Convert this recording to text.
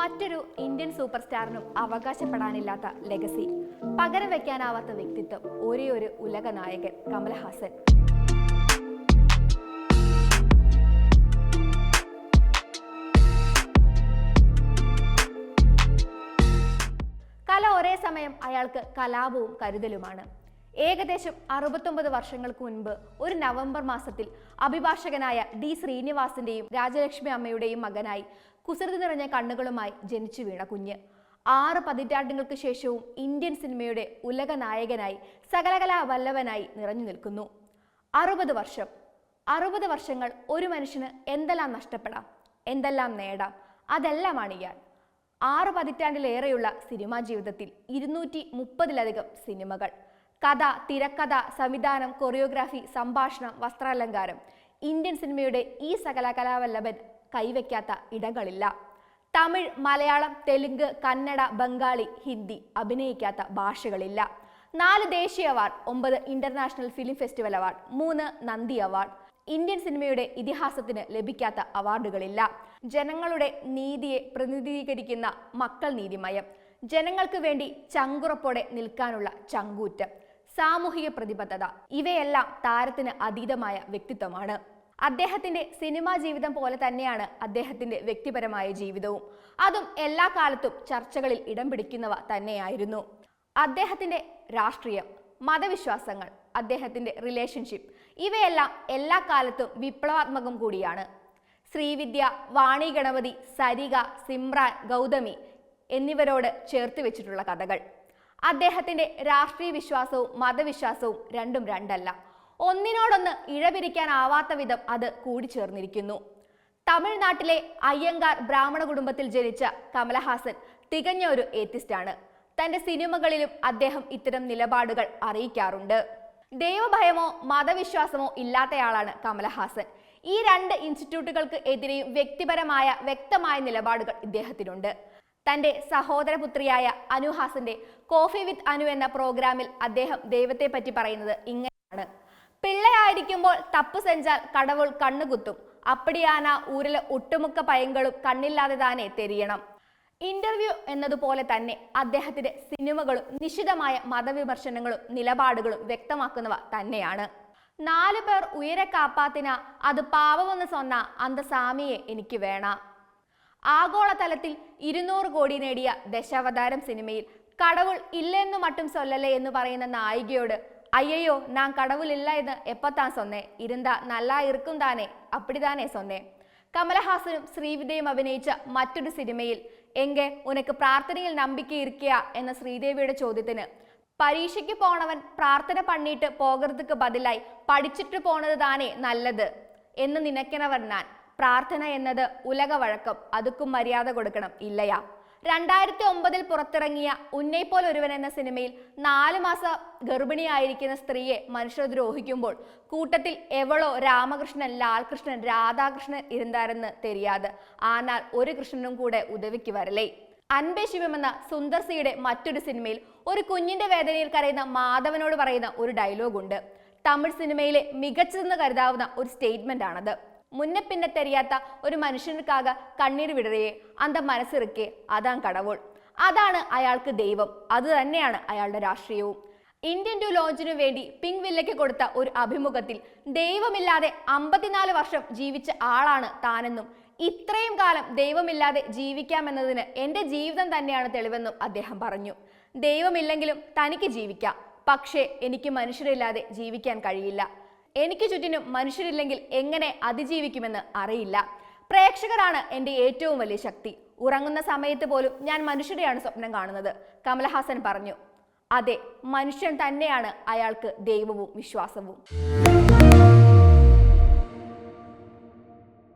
മറ്റൊരു Indian super സ്റ്റാറിനും അവകാശപ്പെടാനില്ലാത്ത legacy, പകരം വെക്കാനാവാത്ത വ്യക്തിത്വം, ഒരേ ഒരു ഉലക നായകൻ കമൽഹാസൻ. കല ഒരേ സമയം അയാൾക്ക് കലാപവും കരുതലുമാണ്. ഏകദേശം 69 വർഷങ്ങൾക്ക് മുൻപ് ഒരു നവംബർ മാസത്തിൽ അഭിഭാഷകനായ ഡി ശ്രീനിവാസിന്റെയും രാജലക്ഷ്മി അമ്മയുടെയും മകനായി കുസൃതി നിറഞ്ഞ കണ്ണുകളുമായി ജനിച്ചു വീണ കുഞ്ഞ് 6 പതിറ്റാണ്ടുകൾക്ക് ശേഷവും ഇന്ത്യൻ സിനിമയുടെ ഉലക നായകനായി സകലകലാ വല്ലഭനായി നിറഞ്ഞു നിൽക്കുന്നു. 60 വർഷങ്ങൾ ഒരു മനുഷ്യന് എന്തെല്ലാം നഷ്ടപ്പെടാം, എന്തെല്ലാം നേടാം, അതെല്ലാമാണ് ഇയാൾ. 6 പതിറ്റാണ്ടിലേറെയുള്ള സിനിമാ ജീവിതത്തിൽ 230-ലധികം സിനിമകൾ, കഥ, തിരക്കഥ, സംവിധാനം, കൊറിയോഗ്രാഫി, സംഭാഷണം, വസ്ത്രാലങ്കാരം. ഇന്ത്യൻ സിനിമയുടെ ഈ സകല കലാവല്ലഭൻ കൈവയ്ക്കാത്ത ഇടങ്ങളില്ല. തമിഴ്, മലയാളം, തെലുങ്ക്, കന്നഡ, ബംഗാളി, ഹിന്ദി അഭിനയിക്കാത്ത ഭാഷകളില്ല. 4 ദേശീയ award, 9 international film festival award, 3 നന്ദി അവാർഡ്. ഇന്ത്യൻ സിനിമയുടെ ഇതിഹാസത്തിന് ലഭിക്കാത്ത അവാർഡുകളില്ല. ജനങ്ങളുടെ നീതിയെ പ്രതിനിധീകരിക്കുന്ന മക്കൾ നീതിമയം, ജനങ്ങൾക്ക് വേണ്ടി ചങ്കുറപ്പോടെ നിൽക്കാനുള്ള ചങ്കൂറ്റം, സാമൂഹിക പ്രതിബദ്ധത, ഇവയെല്ലാം താരത്തിന് അതീതമായ വ്യക്തിത്വമാണ്. അദ്ദേഹത്തിന്റെ സിനിമാ ജീവിതം പോലെ തന്നെയാണ് അദ്ദേഹത്തിന്റെ വ്യക്തിപരമായ ജീവിതവും. അതും എല്ലാ കാലത്തും ചർച്ചകളിൽ ഇടം പിടിക്കുന്നവ തന്നെയായിരുന്നു. അദ്ദേഹത്തിന്റെ രാഷ്ട്രീയം, മതവിശ്വാസങ്ങൾ, അദ്ദേഹത്തിന്റെ റിലേഷൻഷിപ്പ്, ഇവയെല്ലാം എല്ലാ കാലത്തും വിപ്ലവാത്മകം കൂടിയാണ്. ശ്രീവിദ്യ, വാണി ഗണപതി, സരിക, സിമ്രാൻ, ഗൗതമി എന്നിവരോട് ചേർത്ത് വെച്ചിട്ടുള്ള കഥകൾ. അദ്ദേഹത്തിന്റെ രാഷ്ട്രീയ വിശ്വാസവും മതവിശ്വാസവും രണ്ടും രണ്ടല്ല, ഒന്നിനോടൊന്ന് ഇഴപിരിക്കാനാവാത്ത വിധം അത് കൂടിച്ചേർന്നിരിക്കുന്നു. തമിഴ്നാട്ടിലെ അയ്യങ്കാർ ബ്രാഹ്മണ കുടുംബത്തിൽ ജനിച്ച കമൽഹാസൻ തികഞ്ഞ ഒരു ഏത്തിസ്റ്റാണ്. തന്റെ സിനിമകളിലും അദ്ദേഹം ഇത്തരം നിലപാടുകൾ അറിയിക്കാറുണ്ട്. ദൈവഭയമോ മതവിശ്വാസമോ ഇല്ലാത്തയാളാണ് കമൽഹാസൻ. ഈ 2 ഇൻസ്റ്റിറ്റ്യൂട്ടുകൾക്ക് എതിരെയും വ്യക്തിപരമായ വ്യക്തമായ നിലപാടുകൾ ഇദ്ദേഹത്തിനുണ്ട്. തന്റെ സഹോദരപുത്രിയായ അനുഹാസന്റെ കോഫി വിത്ത് അനു എന്ന പ്രോഗ്രാമിൽ അദ്ദേഹം ദൈവത്തെ പറ്റി പറയുന്നത് ഇങ്ങനെയാണ്: പിള്ളയായിരിക്കുമ്പോൾ തപ്പു സെഞ്ചാൽ കടവുൾ കണ്ണുകുത്തും, അപ്പടിയാന ഊരിലെ ഒട്ടുമുക്ക പയങ്ങളും കണ്ണില്ലാതെ താനെ തെരിയണം. ഇന്റർവ്യൂ എന്നതുപോലെ തന്നെ അദ്ദേഹത്തിന്റെ സിനിമകളും നിശിതമായ മതവിമർശനങ്ങളും നിലപാടുകളും വ്യക്തമാക്കുന്നവ തന്നെയാണ്. 4 പേർ ഉയരെ കാപ്പാത്തിന അത് പാവമെന്ന് சொன்னா അന്ത സാമിയെ എനിക്ക് വേണ. ആഗോളതലത്തിൽ 200 കോടി നേടിയ ദശാവതാരം സിനിമയിൽ കടവുൾ ഇല്ലെന്നു മട്ടും സൊല്ലലേ എന്ന് പറയുന്ന നായികയോട് അയ്യോ നാൻ കടവുളില്ല എന്ന് എപ്പത്താൻ സൊന്നേ, ഇരുന്താ നല്ല ഇറുക്കും താനേ, അപ്പിടിതാനേ സൊന്നേ. കമൽഹാസനും ശ്രീവിദ്യയും അഭിനയിച്ച മറ്റൊരു സിനിമയിൽ എങ്കെ ഉനക്ക് പ്രാർത്ഥനയിൽ നമ്പിക്ക ഇരിക്കുക എന്ന ശ്രീദേവിയുടെ ചോദ്യത്തിന് പരീക്ഷയ്ക്ക് പോണവൻ പ്രാർത്ഥന പണിയിട്ട് പോകരുതുക്ക് ബദലായി പഠിച്ചിട്ട് പോണത് താനേ നല്ലത് എന്ന് നിനക്കണവർ ഞാൻ. പ്രാർത്ഥന എന്നത് ഉലക വഴക്കം, അതുക്കും മര്യാദ കൊടുക്കണം ഇല്ലയാ. 2009 പുറത്തിറങ്ങിയ ഉന്നൈപ്പോൾ ഒരുവൻ എന്ന സിനിമയിൽ 4 മാസം ഗർഭിണിയായിരിക്കുന്ന സ്ത്രീയെ മനുഷ്യർ ദ്രോഹിക്കുമ്പോൾ കൂട്ടത്തിൽ എവളോ രാമകൃഷ്ണൻ, ലാൽകൃഷ്ണൻ, രാധാകൃഷ്ണൻ ഇരുന്നാരെന്ന് തെരിയാതെ, ആനാൽ ഒരു കൃഷ്ണനും കൂടെ ഉദവിക്ക് വരലേ. അൻപേ ശിവം എന്ന സുന്ദർ സിയുടെ മറ്റൊരു സിനിമയിൽ ഒരു കുഞ്ഞിന്റെ വേദനയിൽ കരയുന്ന മാധവനോട് പറയുന്ന ഒരു ഡയലോഗുണ്ട്. തമിഴ് സിനിമയിലെ മികച്ചതെന്ന് കരുതാവുന്ന ഒരു സ്റ്റേറ്റ്മെന്റ് ആണത്. മുന്നെ പിന്നെ തെരിയാത്ത ഒരു മനുഷ്യനുക്കാക കണ്ണീർ വിടറയെ അന്ത മനസ്സിറക്കെ അതാ കടവുൾ. അതാണ് അയാൾക്ക് ദൈവം, അത് തന്നെയാണ് അയാളുടെ രാഷ്ട്രീയവും. ഇന്ത്യൻ ടു ലോഞ്ചിനു വേണ്ടി പിങ്ക് വില്ലയ്ക്ക് കൊടുത്ത ഒരു അഭിമുഖത്തിൽ ദൈവമില്ലാതെ 54 വർഷം ജീവിച്ച ആളാണ് താനെന്നും ഇത്രയും കാലം ദൈവമില്ലാതെ ജീവിക്കാമെന്നതിന് എൻ്റെ ജീവിതം തന്നെയാണ് തെളിവെന്നും അദ്ദേഹം പറഞ്ഞു. ദൈവമില്ലെങ്കിലും തനിക്ക് ജീവിക്കാം, പക്ഷേ എനിക്ക് മനുഷ്യരില്ലാതെ ജീവിക്കാൻ കഴിയില്ല. എനിക്ക് ചുറ്റിനും മനുഷ്യരില്ലെങ്കിൽ എങ്ങനെ അതിജീവിക്കുമെന്ന് അറിയില്ല. പ്രേക്ഷകരാണ് എൻ്റെ ഏറ്റവും വലിയ ശക്തി. ഉറങ്ങുന്ന സമയത്ത് പോലും ഞാൻ മനുഷ്യരെയാണ് സ്വപ്നം കാണുന്നത്, കമൽഹാസൻ പറഞ്ഞു. അതെ, മനുഷ്യൻ തന്നെയാണ് അയാൾക്ക് ദൈവവും വിശ്വാസവും.